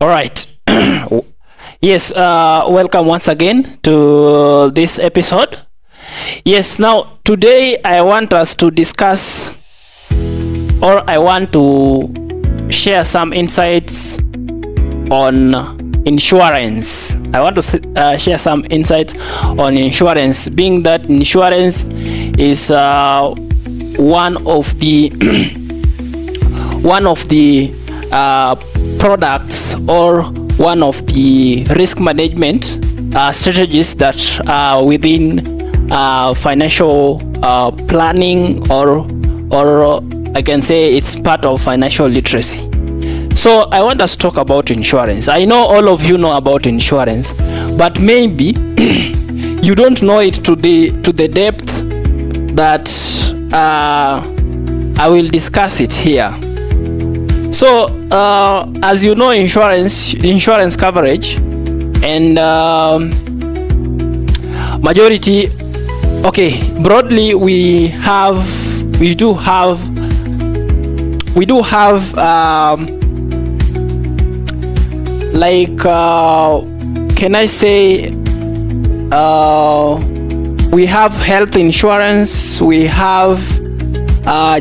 All right. Yes, welcome once again to this episode. Yes, now today I want us to discuss, or I want to share some insights on insurance. I want to share some insights on insurance, being that insurance is one of the products or one of the risk management strategies that are within financial planning, or I can say it's part of financial literacy. So I want us to talk about insurance. I know all of you know about insurance, but maybe you don't know it to the depth that I will discuss it here. So as you know, insurance coverage and majority, okay, broadly we do have can I say we have health insurance, we have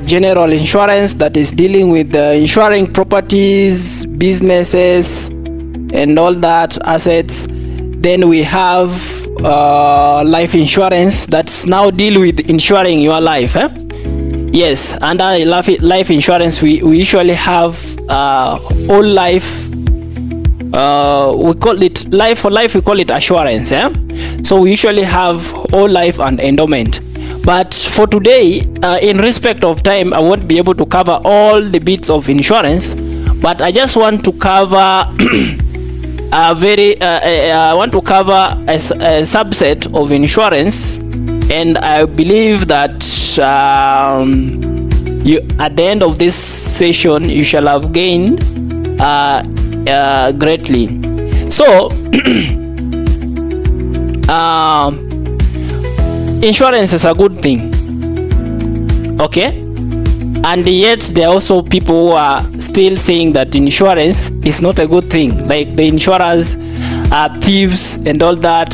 general insurance that is dealing with insuring properties, businesses and all that assets. Then we have life insurance that's now deal with insuring your life. Yes, under life insurance we usually have whole life. We call it life. For life we call it assurance. So we usually have whole life and endowment. But for today, in respect of time, I won't be able to cover all the bits of insurance, but I just want to cover I want to cover a subset of insurance, and I believe that you, at the end of this session, you shall have gained greatly. So insurance is a good thing, okay, and yet there are also people who are still saying that insurance is not a good thing, like the insurers are thieves and all that.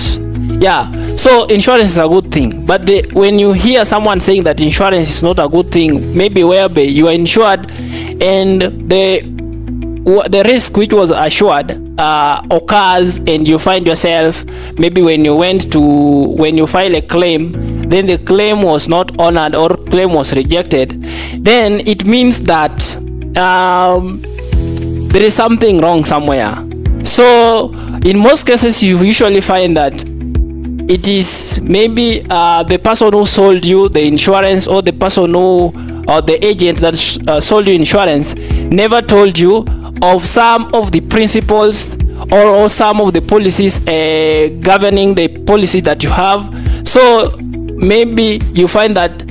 Yeah, so insurance is a good thing, but when you hear someone saying that insurance is not a good thing, maybe whereby you are insured and the risk which was assured occurs, and you find yourself, maybe when you file a claim, then the claim was not honored or claim was rejected, then it means that there is something wrong somewhere. So in most cases you usually find that it is maybe the person who sold you the insurance, or the person who, or the agent that sold you insurance, never told you of some of the principles or some of the policies governing the policy that you have. So maybe you find that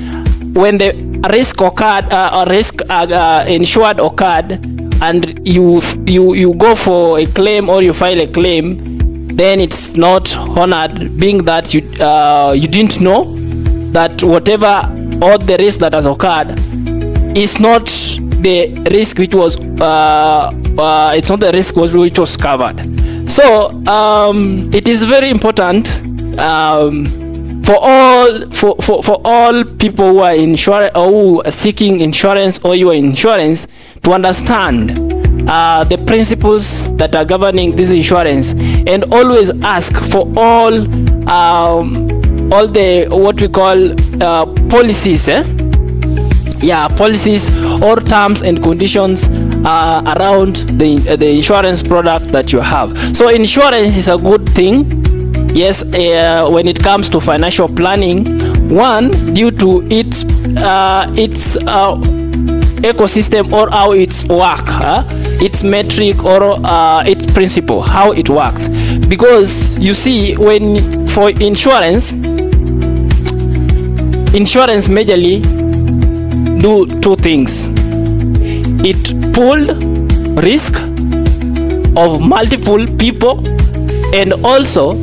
when the risk occurred, insured occurred, and you go for a claim or you file a claim, then it's not honored, being that you didn't know that whatever all the risk that has occurred is not the risk which was it's not the risk which was covered. So it is very important for all people who are or who are seeking insurance, or you are insurance, to understand the principles that are governing this insurance, and always ask for all the what we call policies, policies or terms and conditions around the insurance product that you have. So insurance is a good thing, yes, when it comes to financial planning. One, due to its ecosystem, or how its work, its metric, or its principle, how it works. Because you see, for insurance majorly do two things. It pool risk of multiple people, and also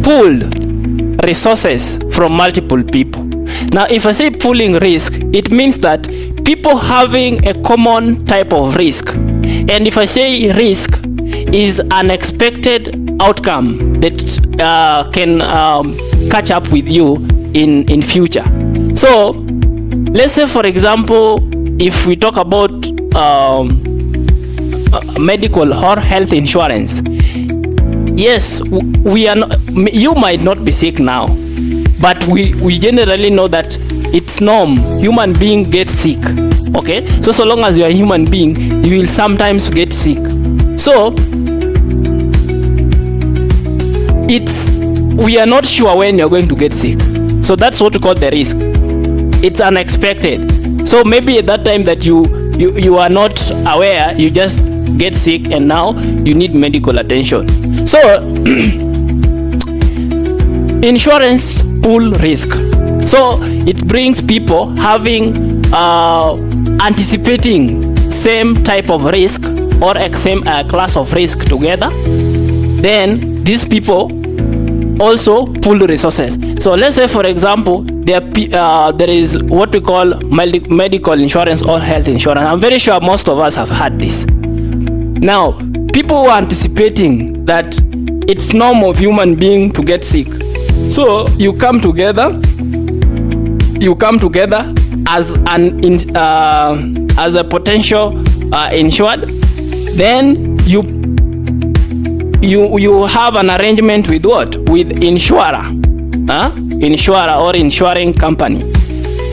pool resources from multiple people. Now, if I say pooling risk, it means that people having a common type of risk And if I say risk is unexpected outcome that can catch up with you in future. So let's say, for example, if we talk about medical or health insurance, yes, we are not, you might not be sick now, but we generally know that it's norm. Human being get sick. Okay, so long as you are a human being, you will sometimes get sick. So we are not sure when you're going to get sick. So that's what we call the risk. It's unexpected. So maybe at that time that you are not aware, you just get sick and now you need medical attention. So insurance pool risk. So it brings people having anticipating same type of risk or same class of risk together. Then these people also pool resources. So let's say, for example, there is what we call medical insurance or health insurance. I'm very sure most of us have had this. Now, people were anticipating that it's normal of human being to get sick. So you come together as a potential insured. Then you have an arrangement with what? With insurer or insuring company.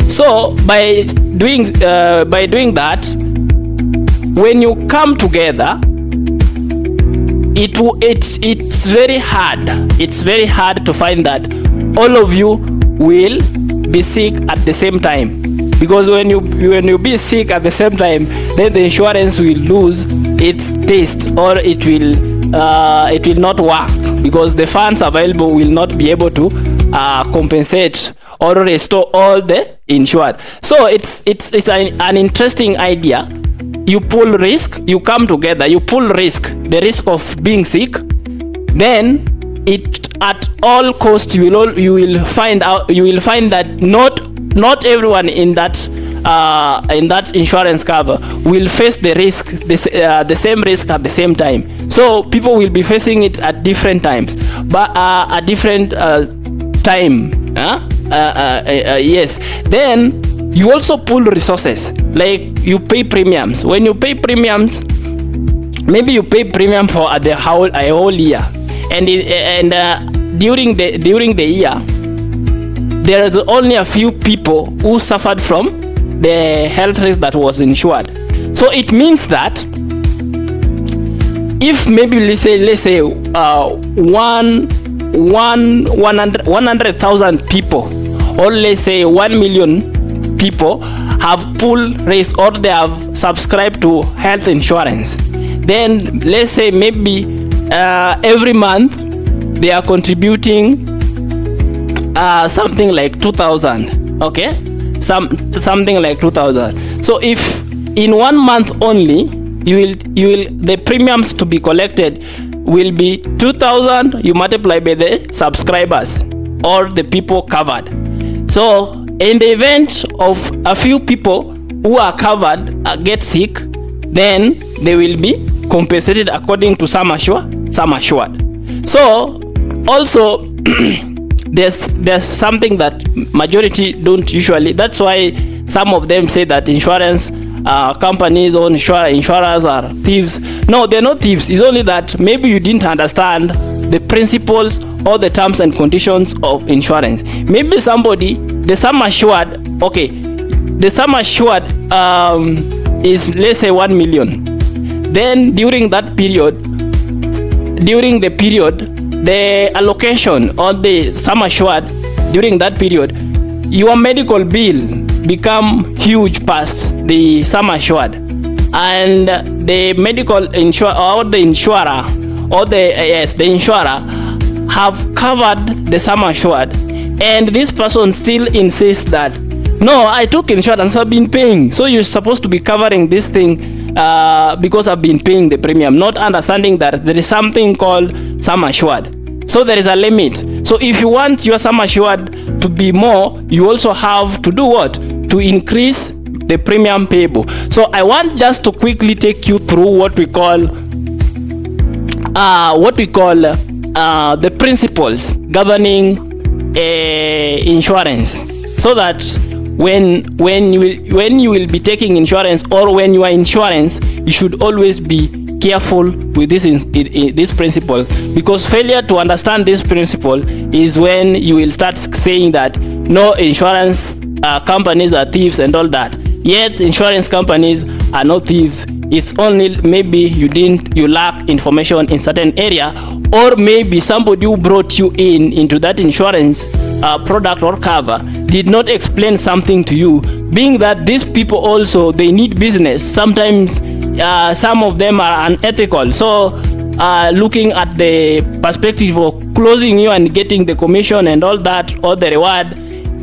So by doing that, when you come together, it's very hard. It's very hard to find that all of you will be sick at the same time, because when you be sick at the same time, then the insurance will lose its taste, or it will not work, because the funds available will not be able to compensate or restore all the insured. So it's an interesting idea. You pool risk, you come together, you pool risk, the risk of being sick. Then it at all costs you will find that not everyone in that insurance cover will face the risk, the same risk at the same time. So people will be facing it at different times, but at different time. Yes. Then you also pool resources, like you pay premiums. When you pay premiums, maybe you pay premium for the whole year, and during the year, there is only a few people who suffered from the health risk that was insured. So it means that if maybe let's say 100,000 people, or let's say 1 million people have pool risk, or they have subscribed to health insurance, then let's say maybe every month they are contributing something like 2,000. Okay, something like 2,000. So if in 1 month only you will the premiums to be collected will be 2,000, you multiply by the subscribers or the people covered. So in the event of a few people who are covered get sick, then they will be compensated according to some assured. So also there's something that majority don't usually. That's why some of them say that insurance companies or insurers are thieves. No, they're not thieves. It's only that maybe you didn't understand the principles or the terms and conditions of insurance. Maybe somebody, the sum assured, okay, the sum assured is, let's say, 1 million. Then during the period, the allocation or the sum assured during that period, your medical bill become huge past the sum assured, and the medical insurer or the insurer or the insurer have covered the sum assured, and this person still insists that no, I took insurance, I've been paying, so you're supposed to be covering this thing because I've been paying the premium, not understanding that there is something called sum assured. So there is a limit. So if you want your sum assured to be more, you also have to do what? To increase the premium payable. So I want just to quickly take you through what we call the principles governing insurance, so that when you will be taking insurance, or when you are insurance, you should always be careful with this principle, because failure to understand this principle is when you will start saying that no, insurance companies are thieves and all that. Yet insurance companies are not thieves. It's only maybe you lack information in certain area, or maybe somebody who brought you into that insurance product or cover did not explain something to you, being that these people also, they need business. Sometimes some of them are unethical, so looking at the perspective of closing you and getting the commission and all that, or the reward,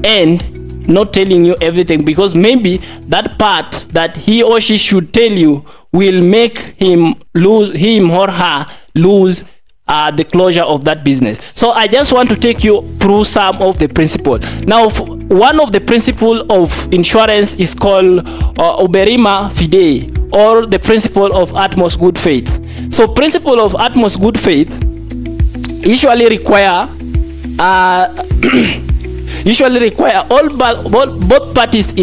and not telling you everything, because maybe that part that he or she should tell you will make him or her lose the closure of that business. So I just want to take you through some of the principles. Now, one of the principles of insurance is called oberima fidei, or the principle of utmost good faith. So principle of utmost good faith usually require both parties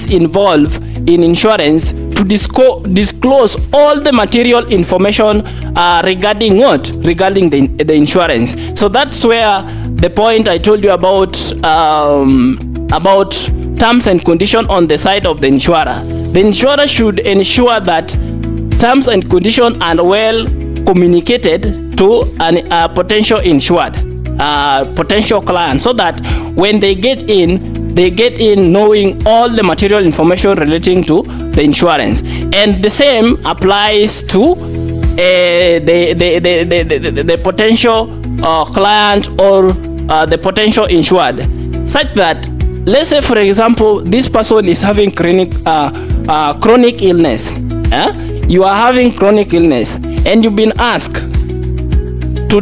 involved in insurance to disclose all the material information regarding the insurance. So that's where the point I told you about terms and conditions on the side of the insurer. The insurer should ensure that terms and conditions are well communicated to a potential insured, potential client, so that when they get in knowing all the material information relating to the insurance. And the same applies to the potential client, or the potential insured, such that, let's say for example, this person is having chronic illness. You are having chronic illness, and you've been asked to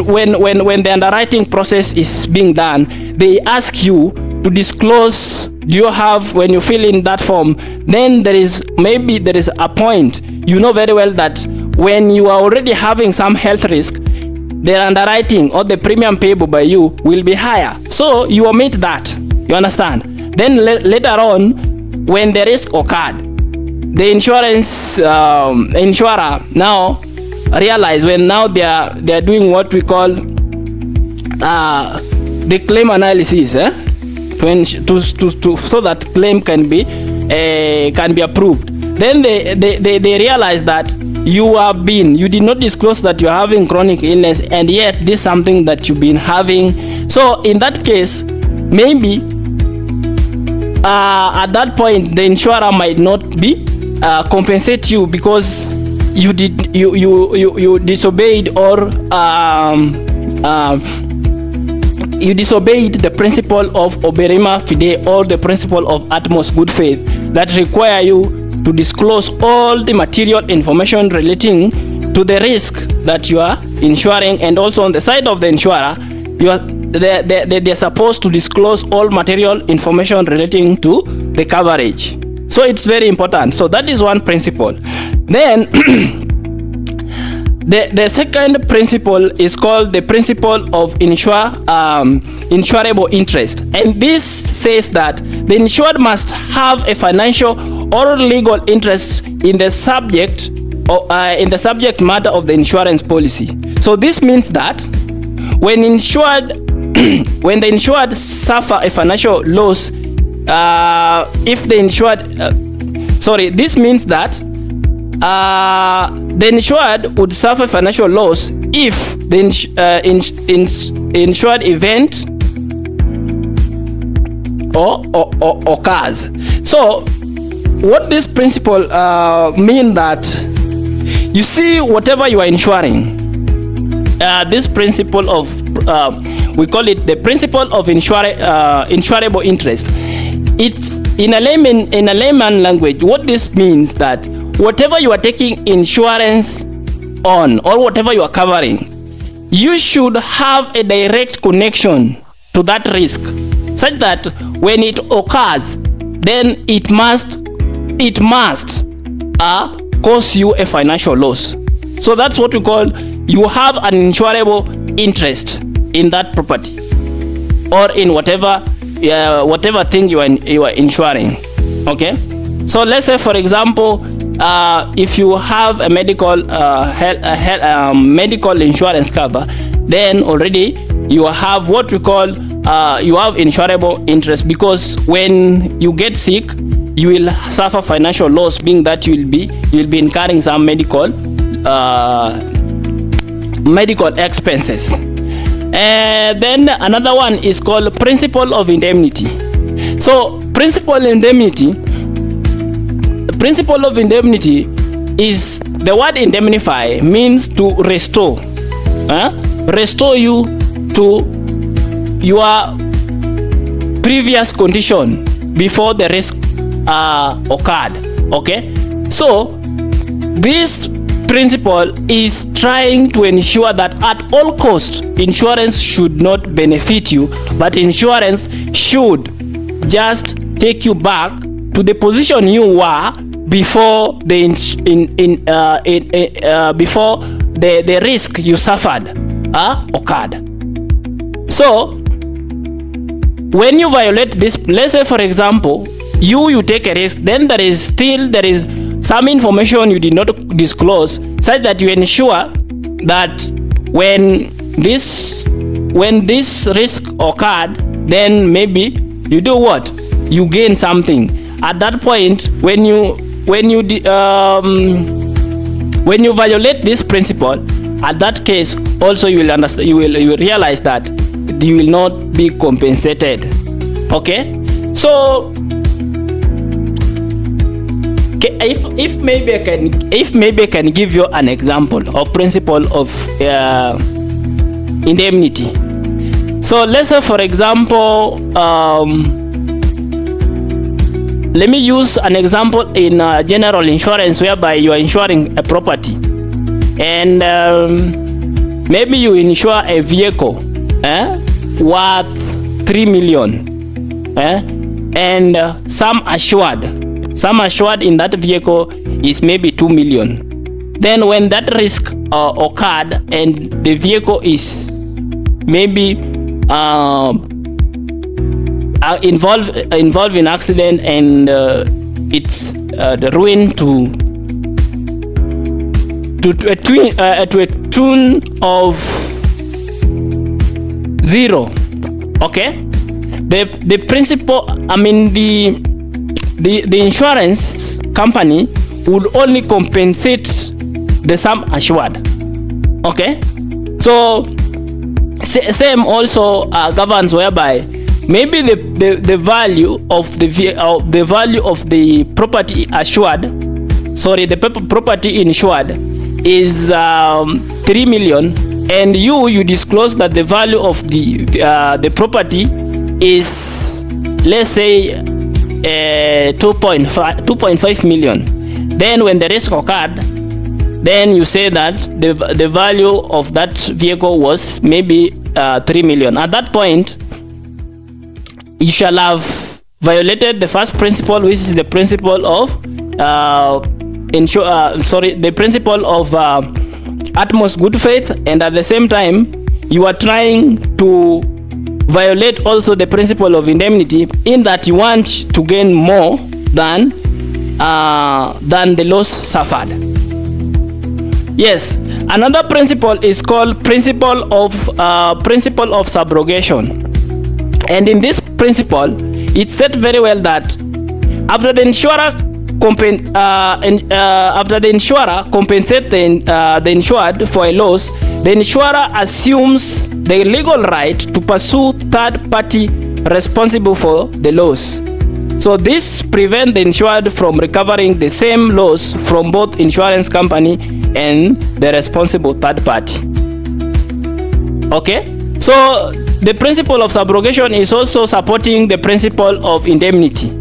when the underwriting process is being done, they ask you to disclose, do you have, when you fill in that form, then there is a point, you know very well that when you are already having some health risk, the underwriting or the premium payable by you will be higher, so you omit that, you understand. Then later on, when the risk occurred, the insurer now realize, when now they are doing what we call the claim analysis, so that claim can be approved. Then they realize that you did not disclose that you are having chronic illness, and yet this is something that you've been having. So in that case, maybe at that point the insurer might not be compensate you, because you disobeyed, or you disobeyed the principle of oberima fidei, or the principle of utmost good faith, that require you to disclose all the material information relating to the risk that you are insuring. And also on the side of the insurer, they're supposed to disclose all material information relating to the coverage. So it's very important. So that is one principle. Then the second principle is called the principle of insurable interest, and this says that the insured must have a financial or legal interest in the subject matter of the insurance policy. So this means that when the insured suffer a financial loss, this means that the insured would suffer financial loss if the insured event occurs. So what this principle mean that, you see, whatever you are insuring, this principle of we call it the principle of insurable interest. It's in a layman language. What this means that whatever you are taking insurance on, or whatever you are covering, you should have a direct connection to that risk, such that when it occurs, then it must cause you a financial loss. So that's what we call, you have an insurable interest in that property or in whatever thing you are insuring. Okay, so let's say for example, if you have a medical medical insurance cover, then already you have what we call you have insurable interest, because when you get sick you will suffer financial loss, being that you will be incurring some medical expenses. Then another one is called principle of indemnity. So principle of indemnity is, the word indemnify means to restore, restore you to your previous condition before the risk occurred. Okay, so this principle is trying to ensure that at all costs insurance should not benefit you, but insurance should just take you back to the position you were before before the risk you suffered occurred. So when you violate this, let's say for example you take a risk, then there is some information you did not disclose, such that you ensure that when this risk occurred, then maybe you do what? You gain something. At that point, when you violate this principle, at that case also you will understand, you will realize that you will not be compensated. Okay, so if maybe I can give you an example of principle of indemnity. So let's say for example, let me use an example in general insurance, whereby you are insuring a property, and maybe you insure a vehicle worth 3 million, and some assured in that vehicle is maybe 2 million. Then when that risk occurred and the vehicle is maybe involved in accident, and it's the ruin to a tune of 0. Okay, the principle, I mean the insurance company would only compensate the sum assured. Okay, so same also governs, whereby maybe the value of the property assured, the property insured is 3 million, and you disclose that the value of the property is, let's say, 2.5 million. Then when the risk occurred, then you say that the value of that vehicle was maybe 3 million. At that point, you shall have violated the first principle, which is the principle of the principle of utmost good faith, and at the same time you are trying to violate also the principle of indemnity, in that you want to gain more than the loss suffered. Yes, another principle is called principle of subrogation, and in this principle it said very well that after the insurer compensates the insured for a loss, the insurer assumes the legal right to pursue third party responsible for the loss. So this prevents the insured from recovering the same loss from both insurance company and the responsible third party. Okay, so the principle of subrogation is also supporting the principle of indemnity.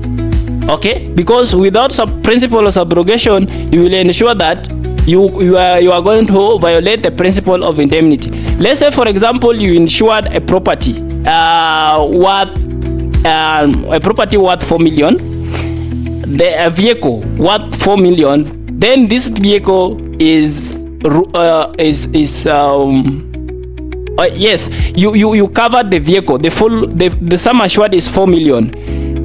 Okay, because without principle of subrogation, you will ensure that you are going to violate the principle of indemnity. Let's say for example you insured a property worth 4 million, the vehicle worth 4 million, then this vehicle is yes, you covered the vehicle. The sum assured is 4 million.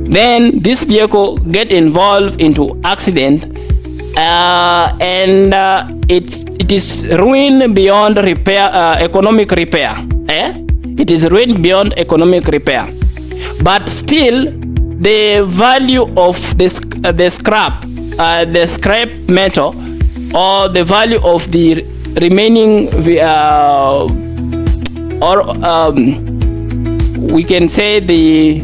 Then this vehicle get involved into accident, and it is ruined beyond repair, economic repair. It is ruined beyond economic repair. But still, the value of the scrap metal, or the value of the remaining we can say the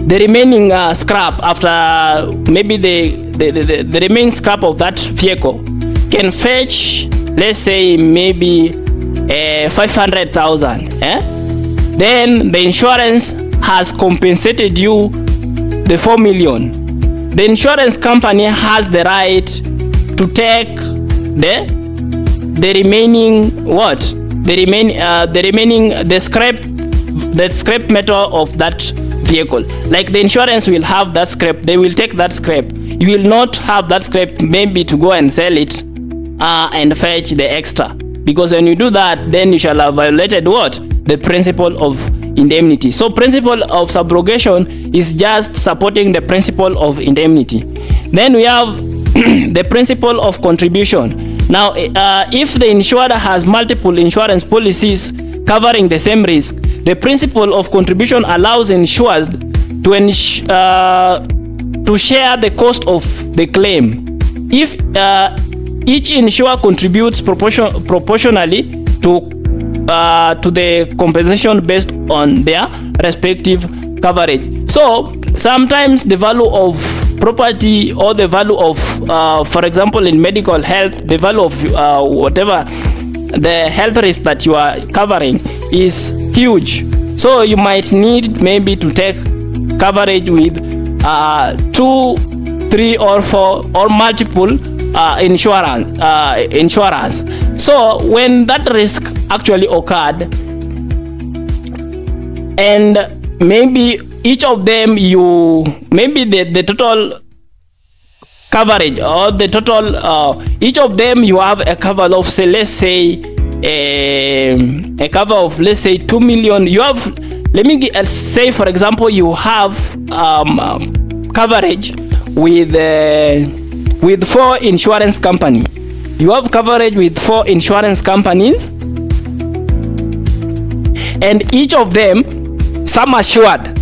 remaining scrap, after maybe the remaining scrap of that vehicle can fetch, let's say, maybe 500,000. Then the insurance has compensated you the 4 million. The insurance company has the right to take the remaining the scrap metal of that vehicle. Like the insurance will have that scrap, they will take that scrap. You will not have that scrap maybe to go and sell it and fetch the extra, because when you do that, then you shall have violated what? The principle of indemnity. So principle of subrogation is just supporting the principle of indemnity. Then we have the principle of contribution. Now, if the insurer has multiple insurance policies covering the same risk, the principle of contribution allows insured to share the cost of the claim. If each insurer contributes proportionally to the compensation based on their respective coverage. So sometimes the value of property, or the value of for example in medical health, the value of whatever the health risk that you are covering is huge. So you might need maybe to take coverage with 2, 3 or 4 or multiple insurers. So when that risk actually occurred, and maybe each of them, maybe the total coverage, or the total each of them, you have a cover of, say, let's say a cover of, let's say, 2 million. You have, let me say for example, you have coverage with 4 insurance companies. You have coverage with 4 insurance companies, and each of them, sum assured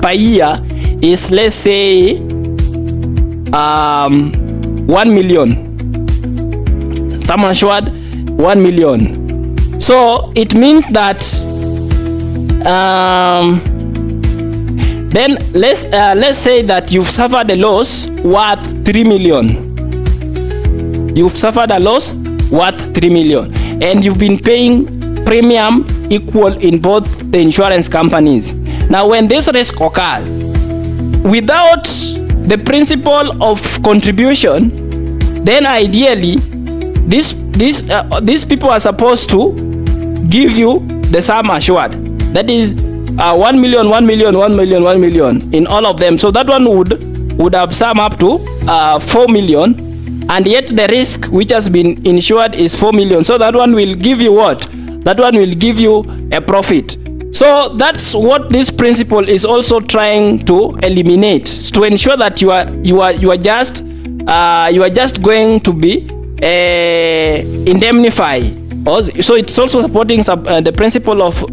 per year is, let's say, 1 million. Sum assured 1 million. So it means that then let's say that you've suffered a loss worth 3 million. You've suffered a loss worth 3 million, and you've been paying premium equal in both the insurance companies. Now, when this risk occurs, without the principle of contribution, then ideally these people are supposed to give you the sum assured. That is 1 million, 1 million, 1 million, 1 million in all of them. So that one would have sum up to 4 million, and yet the risk which has been insured is 4 million. So that one will give you what? That one will give you a profit. So that's what this principle is also trying to eliminate, to ensure that you are just going to be indemnified. So it's also supporting the principle of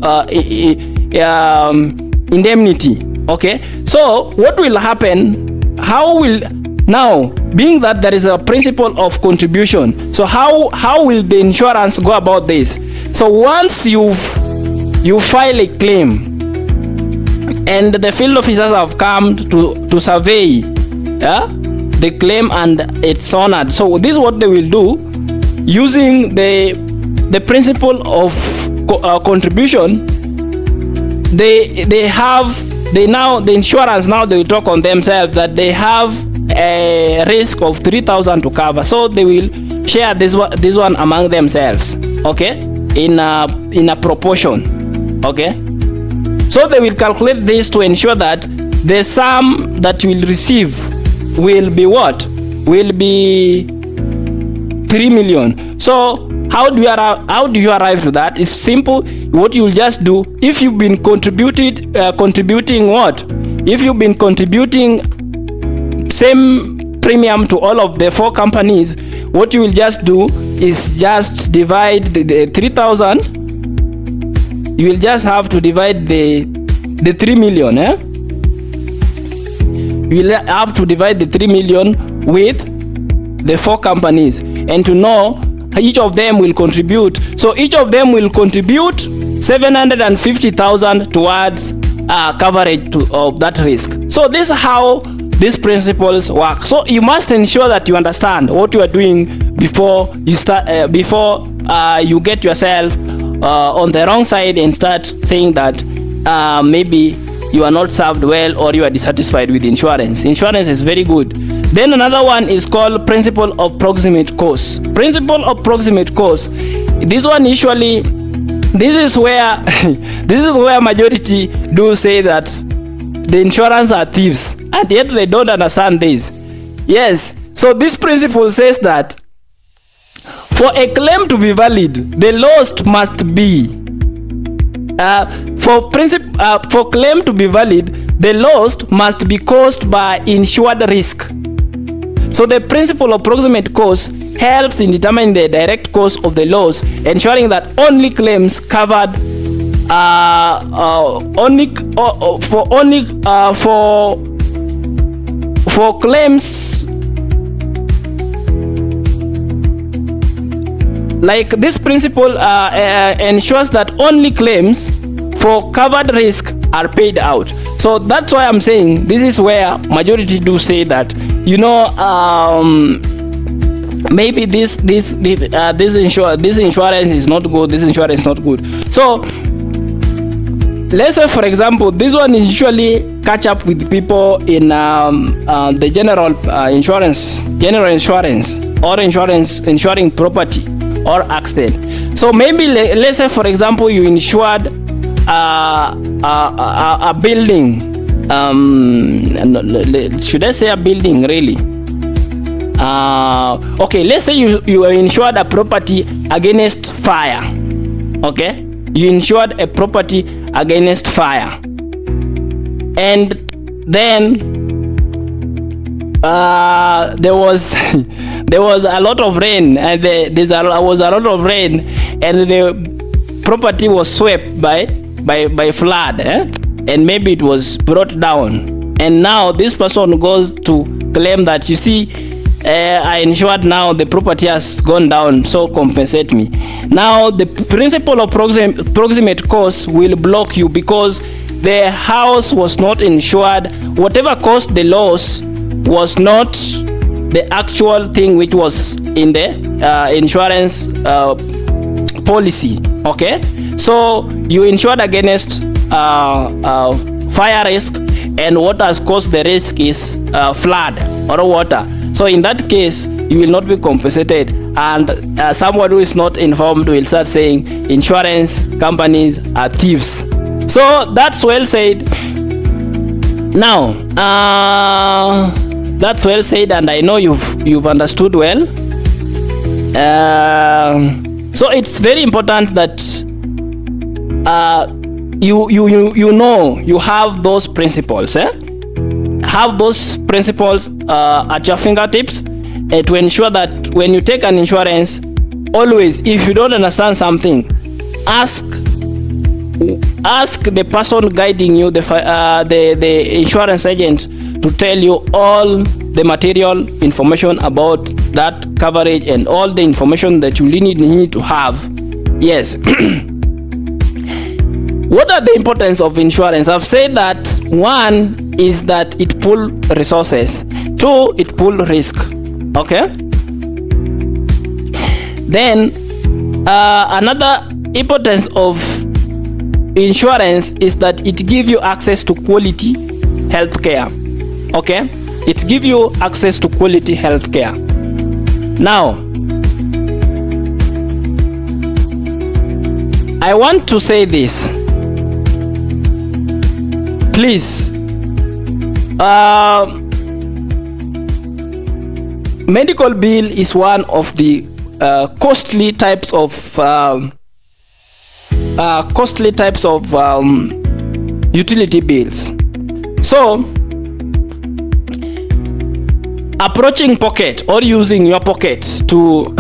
indemnity. Okay, so what will happen? How will, now, being that there is a principle of contribution, so how will the insurance go about this? So once you file a claim and the field officers have come to survey the claim and it's honored, so this is what they will do using the principle of contribution. The insurance now, they will talk on themselves that they have a risk of 3,000 to cover, so they will share this one among themselves, okay, in a proportion, okay. So they will calculate this to ensure that the sum that you will receive will be what? Will be 3 million. So how do you arrive to that? It's simple. What you'll just do, if you've been contributing what? If you've been contributing same premium to all of the 4 companies, what you will just do is just divide the 3,000. You will just have to divide the 3 million. You will have to divide the 3 million with the 4 companies, and to know each of them will contribute. So each of them will contribute 750,000 towards coverage of that risk. So this is how these principles work. So you must ensure that you understand what you are doing before you start, you get yourself on the wrong side and start saying that maybe you are not served well or you are dissatisfied with insurance. Insurance is very good. Then another one is called principle of proximate cause. Principle of proximate cause. This one usually, this is where majority do say that the insurance are thieves, and yet they don't understand this. Yes. So this principle says that for a claim to be valid, the loss must be for claim to be valid, the loss must be caused by insured risk. So the principle of proximate cause helps in determining the direct cause of the loss, ensuring that only claims covered for claims like this principle ensures that only claims for covered risk are paid out. So that's why I'm saying this is where majority do say that, you know, maybe this insurance is not good, this insurance is not good. So let's say, for example, this one is usually catch up with people in the general insurance or insuring property or accident. So maybe let's say, for example, you insured a building. Should I say a building really? Okay, let's say you insured a property against fire. Okay, you insured a property against fire, and then there was a lot of rain, and there was a lot of rain, and the property was swept by flood, and maybe it was brought down, and now this person goes to claim that, you see, I insured, now the property has gone down, so compensate me. Now the principle of proximate cause will block you because the house was not insured. Whatever caused the loss was not the actual thing which was in the insurance policy. Okay, so you insured against fire risk, and what has caused the risk is flood or water. So in that case, you will not be compensated, and someone who is not informed will start saying insurance companies are thieves. So that's well said. Now that's well said, and I know you've understood well. So it's very important that you know you have those principles. Have those principles at your fingertips to ensure that when you take an insurance, always, if you don't understand something, ask the person guiding you, the insurance agent, to tell you all the material information about that coverage and all the information that you need to have. Yes. What are the importance of insurance? I've said that one is that it pull resources, two, it pull risk. Okay, then another importance of insurance is that it gives you access to quality healthcare. Okay, it gives you access to quality healthcare. Now I want to say this. Please, Medical bill is one of the costly types of utility bills. So approaching pocket or using your pocket to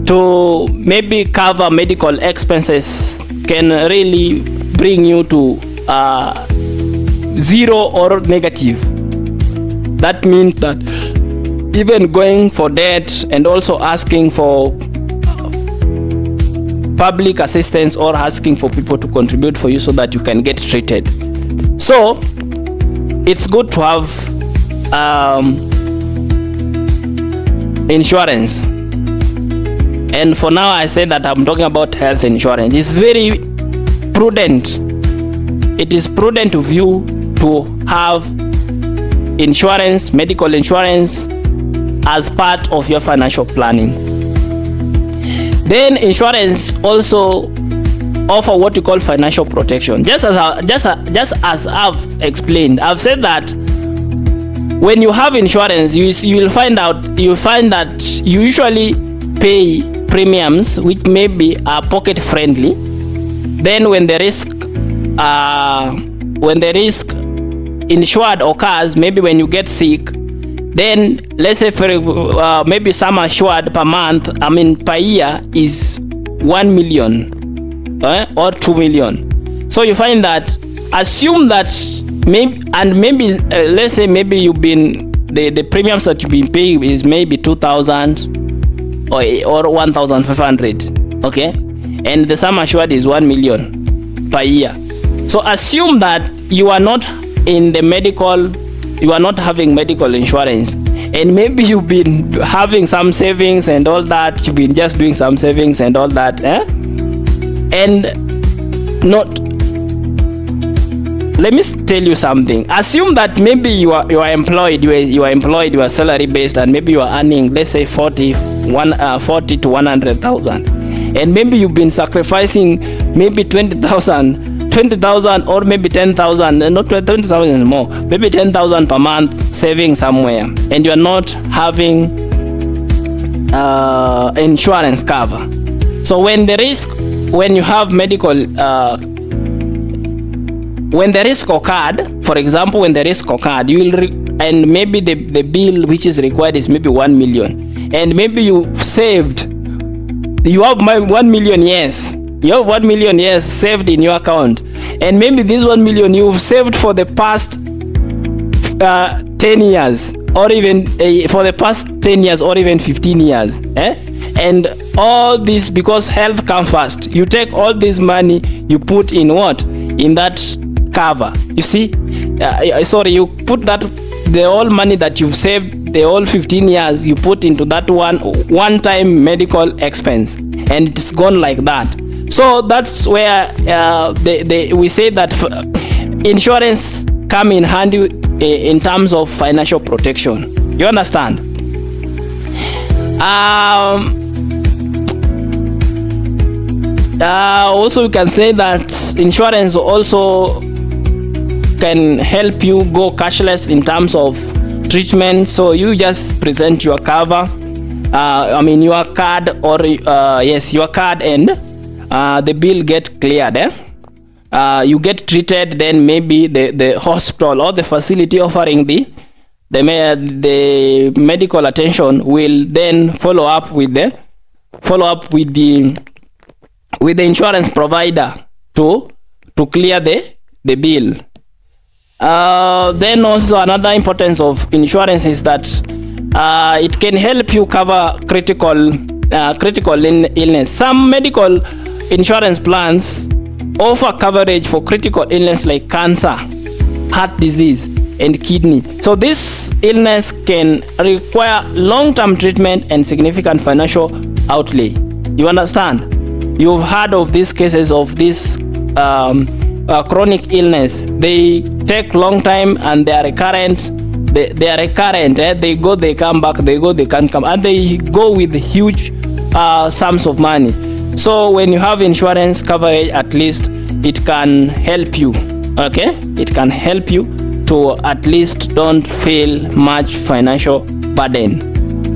to maybe cover medical expenses can really bring you to zero or negative. That means that even going for debt and also asking for public assistance or asking for people to contribute for you so that you can get treated. So it's good to have insurance. And for now I say that I'm talking about health insurance. It's very prudent. It is prudent of you to have insurance, medical insurance, as part of your financial planning. Then insurance also offer what you call financial protection. Just as I've explained, I've said that when you have insurance, you'll find that you usually pay premiums which maybe are pocket friendly. Then when the risk insured occurs, maybe when you get sick, then let's say for maybe sum assured per month, per year is 1 million or 2 million. So you find that, assume that maybe let's say maybe you've been the premiums that you've been paying is maybe 2,000 or 1,500, okay, and the sum assured is 1 million per year. So assume that you are not in the medical, you are not having medical insurance, and maybe you've been having some savings and all that, you've been just doing some savings and all that, and not, let me tell you something. Assume that maybe you are employed, you are salary based, and maybe you are earning, let's say 40 to 100,000, and maybe you've been sacrificing maybe 20,000 or maybe 10,000, not 20,000 is more, maybe 10,000 per month saving somewhere, and you are not having insurance cover. So when you have medical, when the risk occurred, for example, when the risk occurred, and maybe the bill which is required is maybe 1 million, and maybe you have 1 million, yes. You have 1 million saved in your account, and maybe this 1 million you've saved for the past 10 years, or even for the past 10 years or even 15 years, and all this because health comes first. You take all this money, you put in what? In that cover. You see, you put that, the whole money that you've saved, the whole 15 years, you put into that one-time medical expense, and it's gone like that. So that's where we say that insurance come in handy in terms of financial protection. You understand? Also, we can say that insurance also can help you go cashless in terms of treatment. So you just present your cover, your card, or your card, and the bill get cleared. You get treated, then maybe the hospital or the facility offering the medical attention will then follow up with the insurance provider to clear the bill. Then also another importance of insurance is that it can help you cover critical illness. Some medical insurance plans offer coverage for critical illness like cancer, heart disease, and kidney. So this illness can require long-term treatment and significant financial outlay. You understand? You've heard of these cases of this chronic illness. They take long time and they are recurrent. They are recurrent. They go, they come back. They go, they can't come, and they go with huge sums of money. So when you have insurance coverage, at least it can help you. Okay, it can help you to at least don't feel much financial burden.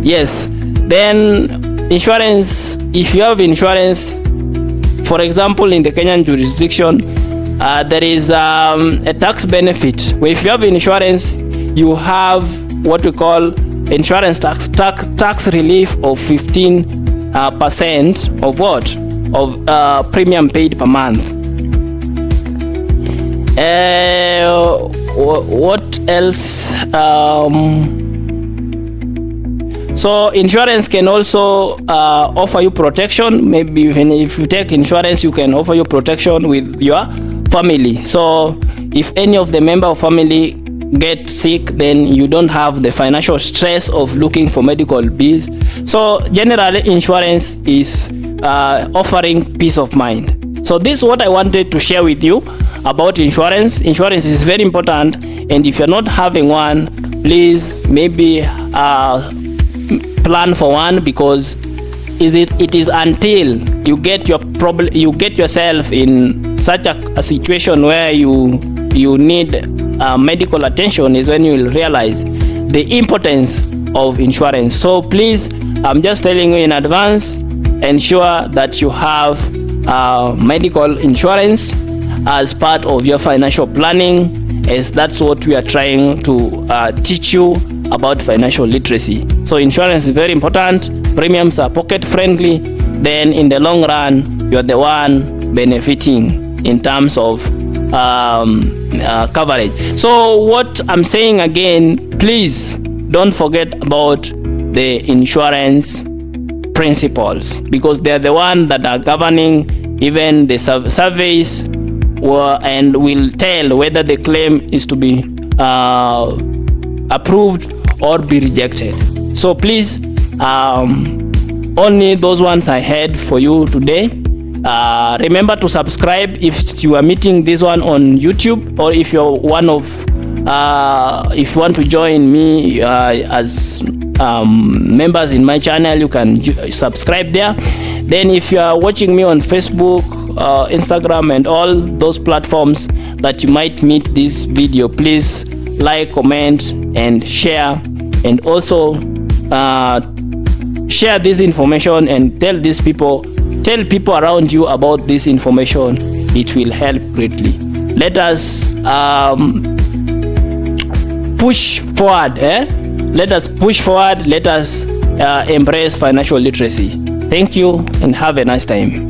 Yes, then insurance, if you have insurance, for example in the Kenyan jurisdiction, there is a tax benefit where if you have insurance, you have what we call insurance tax relief of 15% of what? Of premium paid per month. What else? So insurance can also offer you protection. Maybe even if you take insurance, you can offer you protection with your family. So if any of the member of family get sick, then you don't have the financial stress of looking for medical bills. So generally insurance is offering peace of mind. So this is what I wanted to share with you about insurance. Insurance is very important, and if you're not having one, please maybe plan for one, because it is until you get yourself in such a situation where you need medical attention is when you will realize the importance of insurance. So please, I'm just telling you in advance, ensure that you have medical insurance as part of your financial planning, as that's what we are trying to teach you about financial literacy. So insurance is very important. Premiums are pocket friendly. Then in the long run, you're the one benefiting in terms of coverage. So what I'm saying again, please don't forget about the insurance principles, because they're the one that are governing even the surveys, and will tell whether the claim is to be approved or be rejected. So please, only those ones I had for you today. Remember to subscribe if you are meeting this one on YouTube, or if you're one of if you want to join me as members in my channel, you can subscribe there. Then if you are watching me on Facebook, Instagram and all those platforms that you might meet this video, please like, comment and share, and also share this information and tell people around you about this information. It will help greatly. Let us push forward. Let us push forward. Let us embrace financial literacy. Thank you and have a nice time.